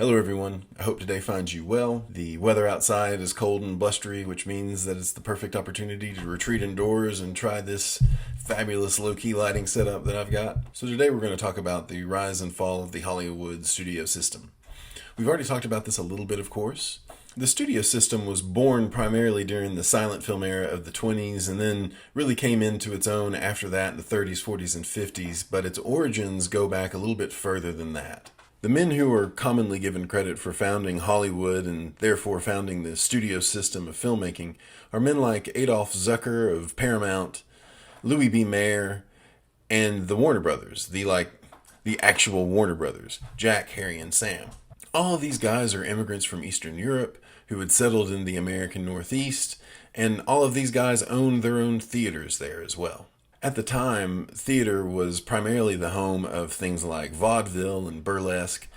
Hello everyone, I hope today finds you well. The weather outside is cold and blustery, which means that it's the perfect opportunity to retreat indoors and try this fabulous low-key lighting setup that I've got. So today we're going to talk about the rise and fall of the Hollywood studio system. We've already talked about this a little bit, of course. The studio system was born primarily during the silent film era of the 20s and then really came into its own after that in the 30s, 40s, and 50s, but its origins go back a little bit further than that. The men who are commonly given credit for founding Hollywood and therefore founding the studio system of filmmaking are men like Adolph Zucker of Paramount, Louis B. Mayer, and the Warner Brothers, the actual Warner Brothers, Jack, Harry, and Sam. All of these guys are immigrants from Eastern Europe who had settled in the American Northeast, and all of these guys owned their own theaters there as well. At the time, theater was primarily the home of things like vaudeville and burlesque,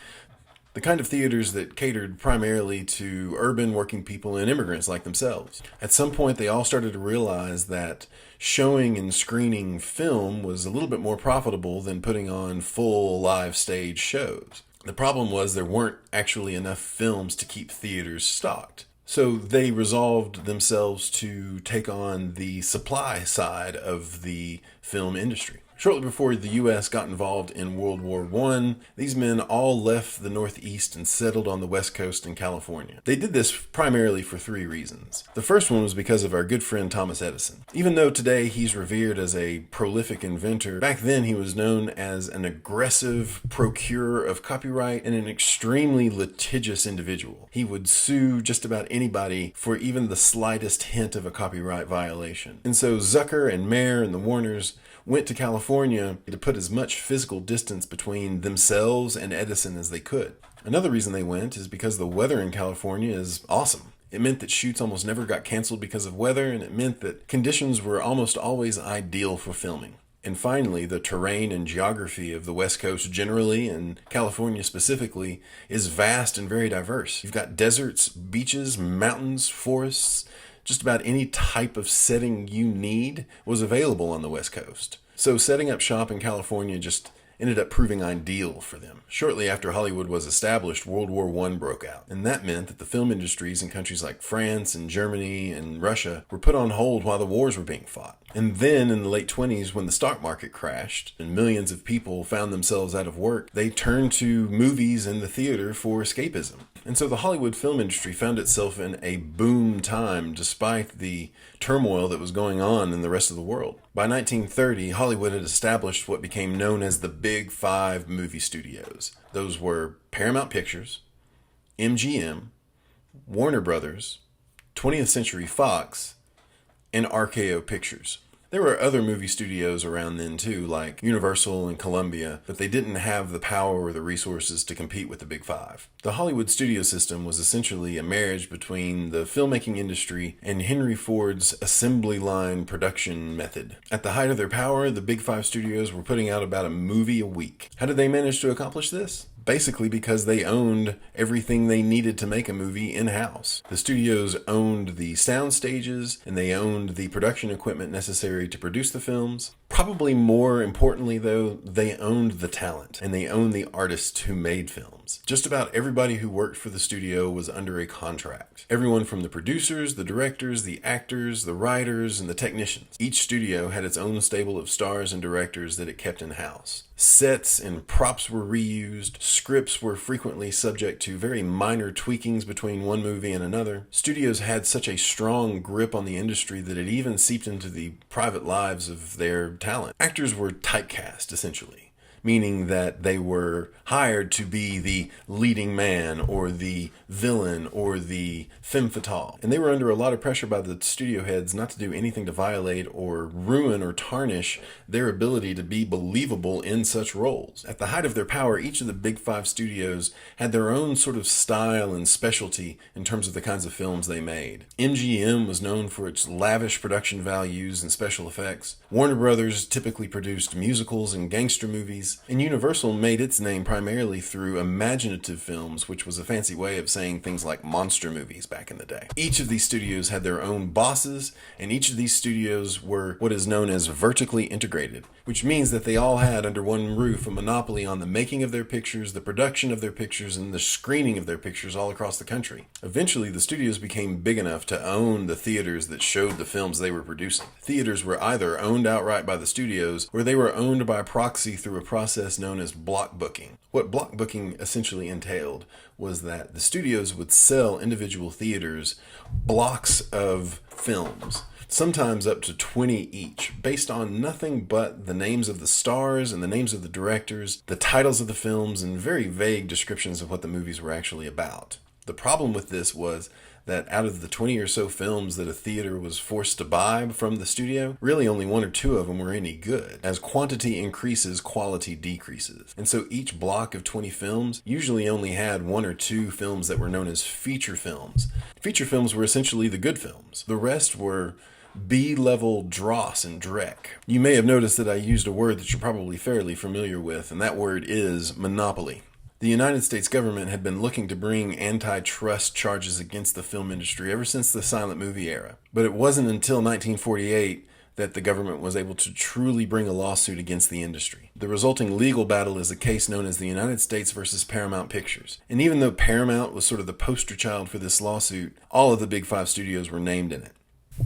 the kind of theaters that catered primarily to urban working people and immigrants like themselves. At some point, they all started to realize that showing and screening film was a little bit more profitable than putting on full live stage shows. The problem was there weren't actually enough films to keep theaters stocked. So they resolved themselves to take on the supply side of the film industry. Shortly before the U.S. got involved in World War I, these men all left the Northeast and settled on the West Coast in California. They did this primarily for three reasons. The first one was because of our good friend Thomas Edison. Even though today he's revered as a prolific inventor, back then he was known as an aggressive procurer of copyright and an extremely litigious individual. He would sue just about anybody for even the slightest hint of a copyright violation. And so Zucker and Mayer and the Warners went to California to put as much physical distance between themselves and Edison as they could. Another reason they went is because the weather in California is awesome. It meant that shoots almost never got canceled because of weather, and it meant that conditions were almost always ideal for filming. And finally, the terrain and geography of the West Coast generally, and California specifically, is vast and very diverse. You've got deserts, beaches, mountains, forests. Just about any type of setting you need was available on the West Coast. So setting up shop in California just ended up proving ideal for them. Shortly after Hollywood was established, World War I broke out. And that meant that the film industries in countries like France and Germany and Russia were put on hold while the wars were being fought. And then in the late 20s, when the stock market crashed and millions of people found themselves out of work, they turned to movies and the theater for escapism. And so the Hollywood film industry found itself in a boom time despite the turmoil that was going on in the rest of the world. By 1930, Hollywood had established what became known as the Big Five movie studios. Those were Paramount Pictures, MGM, Warner Brothers, 20th Century Fox, and RKO Pictures. There were other movie studios around then too, like Universal and Columbia, but they didn't have the power or the resources to compete with the Big Five. The Hollywood studio system was essentially a marriage between the filmmaking industry and Henry Ford's assembly line production method. At the height of their power, the Big Five studios were putting out about a movie a week. How did they manage to accomplish this? Basically because they owned everything they needed to make a movie in-house. The studios owned the sound stages and they owned the production equipment necessary to produce the films. Probably more importantly though, they owned the talent and they owned the artists who made films. Just about everybody who worked for the studio was under a contract. Everyone from the producers, the directors, the actors, the writers, and the technicians. Each studio had its own stable of stars and directors that it kept in-house. Sets and props were reused. Scripts were frequently subject to very minor tweakings between one movie and another. Studios had such a strong grip on the industry that it even seeped into the private lives of their talent. Actors were typecast, essentially, meaning that they were hired to be the leading man or the villain or the femme fatale. And they were under a lot of pressure by the studio heads not to do anything to violate or ruin or tarnish their ability to be believable in such roles. At the height of their power, each of the Big Five studios had their own sort of style and specialty in terms of the kinds of films they made. MGM was known for its lavish production values and special effects. Warner Brothers typically produced musicals and gangster movies. movies, and Universal made its name primarily through imaginative films, which was a fancy way of saying things like monster movies back in the day. Each of these studios had their own bosses, and each of these studios were what is known as vertically integrated, which means that they all had under one roof a monopoly on the making of their pictures, the production of their pictures, and the screening of their pictures all across the country. Eventually, the studios became big enough to own the theaters that showed the films they were producing. Theaters were either owned outright by the studios, or they were owned by proxy through a process known as block booking. What block booking essentially entailed was that the studios would sell individual theaters blocks of films, sometimes up to 20 each, based on nothing but the names of the stars and the names of the directors, the titles of the films, and very vague descriptions of what the movies were actually about. The problem with this was that out of the 20 or so films that a theater was forced to buy from the studio, really only one or two of them were any good. As quantity increases, quality decreases. And so each block of 20 films usually only had one or two films that were known as feature films. Feature films were essentially the good films. The rest were B-level dross and dreck. You may have noticed that I used a word that you're probably fairly familiar with, and that word is monopoly. The United States government had been looking to bring antitrust charges against the film industry ever since the silent movie era. But it wasn't until 1948 that the government was able to truly bring a lawsuit against the industry. The resulting legal battle is a case known as the United States versus Paramount Pictures. And even though Paramount was sort of the poster child for this lawsuit, all of the Big Five studios were named in it.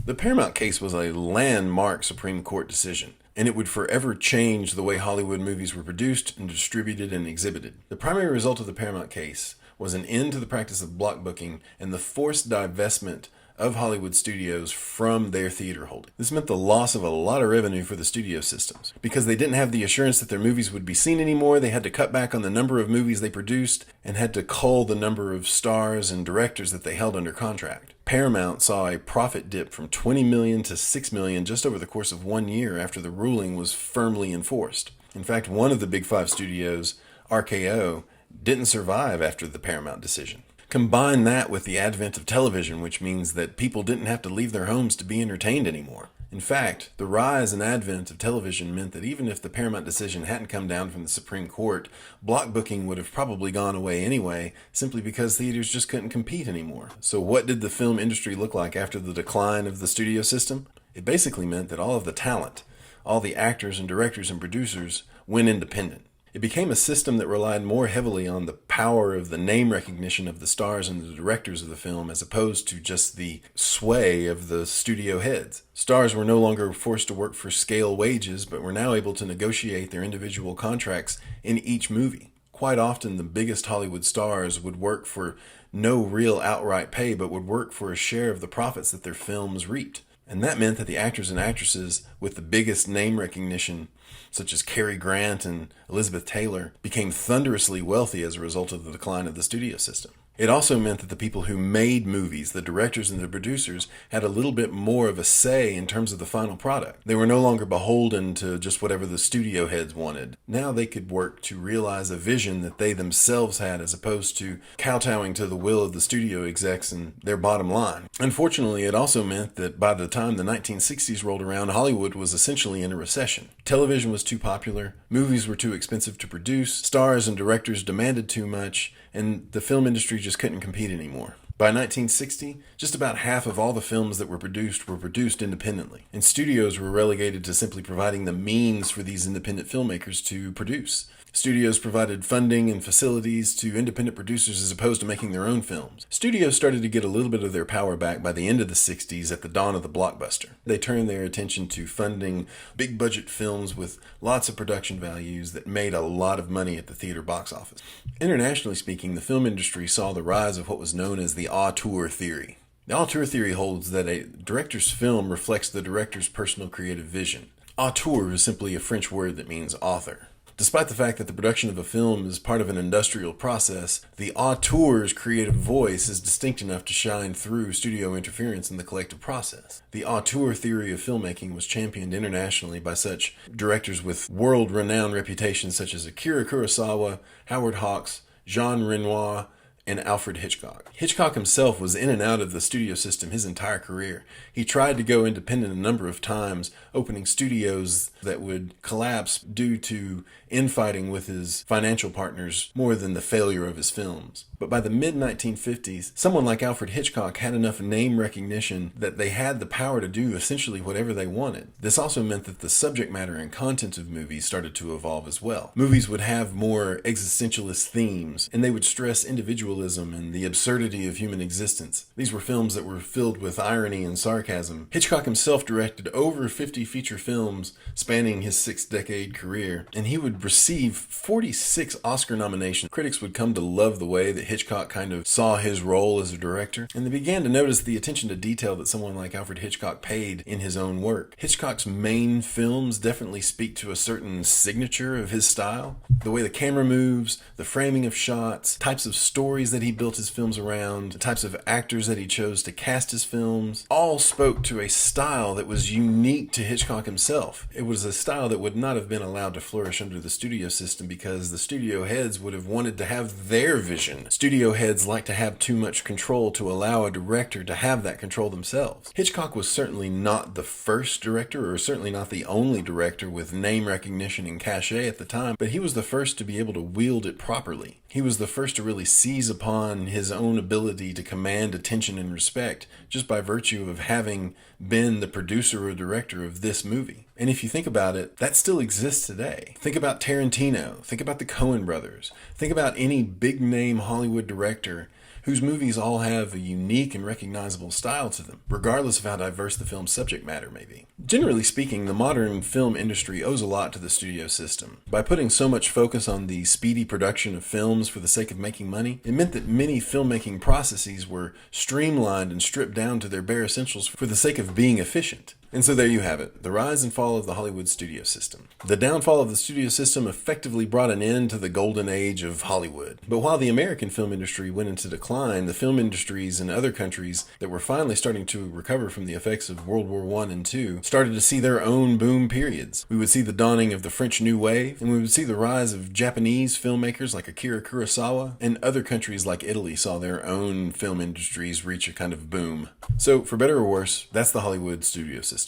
The Paramount case was a landmark Supreme Court decision, and it would forever change the way Hollywood movies were produced and distributed and exhibited. The primary result of the Paramount case was an end to the practice of block booking and the forced divestment of Hollywood studios from their theater holding. This meant the loss of a lot of revenue for the studio systems. Because they didn't have the assurance that their movies would be seen anymore, they had to cut back on the number of movies they produced and had to cull the number of stars and directors that they held under contract. Paramount saw a profit dip from $20 million to $6 million just over the course of 1 year after the ruling was firmly enforced. In fact, one of the Big Five studios, RKO, didn't survive after the Paramount decision. Combine that with the advent of television, which means that people didn't have to leave their homes to be entertained anymore. In fact, the rise and advent of television meant that even if the Paramount decision hadn't come down from the Supreme Court, block booking would have probably gone away anyway, simply because theaters just couldn't compete anymore. So what did the film industry look like after the decline of the studio system? It basically meant that all of the talent, all the actors and directors and producers went independent. It became a system that relied more heavily on the power of the name recognition of the stars and the directors of the film as opposed to just the sway of the studio heads. Stars were no longer forced to work for scale wages, but were now able to negotiate their individual contracts in each movie. Quite often, the biggest Hollywood stars would work for no real outright pay, but would work for a share of the profits that their films reaped. And that meant that the actors and actresses with the biggest name recognition, such as Cary Grant and Elizabeth Taylor, became thunderously wealthy as a result of the decline of the studio system. It also meant that the people who made movies, the directors and the producers, had a little bit more of a say in terms of the final product. They were no longer beholden to just whatever the studio heads wanted. Now they could work to realize a vision that they themselves had as opposed to kowtowing to the will of the studio execs and their bottom line. Unfortunately, it also meant that by the time the 1960s rolled around, Hollywood was essentially in a recession. Television was too popular, movies were too expensive to produce, stars and directors demanded too much, and the film industry just couldn't compete anymore. By 1960, just about half of all the films that were produced independently, and studios were relegated to simply providing the means for these independent filmmakers to produce. Studios provided funding and facilities to independent producers as opposed to making their own films. Studios started to get a little bit of their power back by the end of the 60s at the dawn of the blockbuster. They turned their attention to funding big budget films with lots of production values that made a lot of money at the theater box office. Internationally speaking, the film industry saw the rise of what was known as the auteur theory. The auteur theory holds that a director's film reflects the director's personal creative vision. Auteur is simply a French word that means author. Despite the fact that the production of a film is part of an industrial process, the auteur's creative voice is distinct enough to shine through studio interference in the collective process. The auteur theory of filmmaking was championed internationally by such directors with world-renowned reputations such as Akira Kurosawa, Howard Hawks, Jean Renoir, and Alfred Hitchcock. Hitchcock himself was in and out of the studio system his entire career. He tried to go independent a number of times, opening studios that would collapse due to infighting with his financial partners more than the failure of his films. But by the mid-1950s, someone like Alfred Hitchcock had enough name recognition that they had the power to do essentially whatever they wanted. This also meant that the subject matter and content of movies started to evolve as well. Movies would have more existentialist themes, and they would stress individualism and the absurdity of human existence. These were films that were filled with irony and sarcasm. Hitchcock himself directed over 50 feature films spanning his 6-decade career, and he would receive 46 Oscar nominations. Critics would come to love the way that Hitchcock kind of saw his role as a director, and they began to notice the attention to detail that someone like Alfred Hitchcock paid in his own work. Hitchcock's main films definitely speak to a certain signature of his style. The way the camera moves, the framing of shots, types of stories that he built his films around, the types of actors that he chose to cast his films, all spoke to a style that was unique to Hitchcock himself. It was a style that would not have been allowed to flourish under the studio system because the studio heads would have wanted to have their vision. Studio heads like to have too much control to allow a director to have that control themselves. Hitchcock was certainly not the first director, or certainly not the only director with name recognition and cachet at the time, but he was the first to be able to wield it properly. He was the first to really seize upon his own ability to command attention and respect just by virtue of having been the producer or director of this movie. And if you think about it, that still exists today. Think about Tarantino. Think about the Coen brothers. Think about any big name Hollywood director whose movies all have a unique and recognizable style to them, regardless of how diverse the film's subject matter may be. Generally speaking, the modern film industry owes a lot to the studio system. By putting so much focus on the speedy production of films for the sake of making money, it meant that many filmmaking processes were streamlined and stripped down to their bare essentials for the sake of being efficient. And so there you have it, the rise and fall of the Hollywood studio system. The downfall of the studio system effectively brought an end to the golden age of Hollywood. But while the American film industry went into decline, the film industries in other countries that were finally starting to recover from the effects of World War I and II started to see their own boom periods. We would see the dawning of the French New Wave, and we would see the rise of Japanese filmmakers like Akira Kurosawa, and other countries like Italy saw their own film industries reach a kind of boom. So, for better or worse, that's the Hollywood studio system.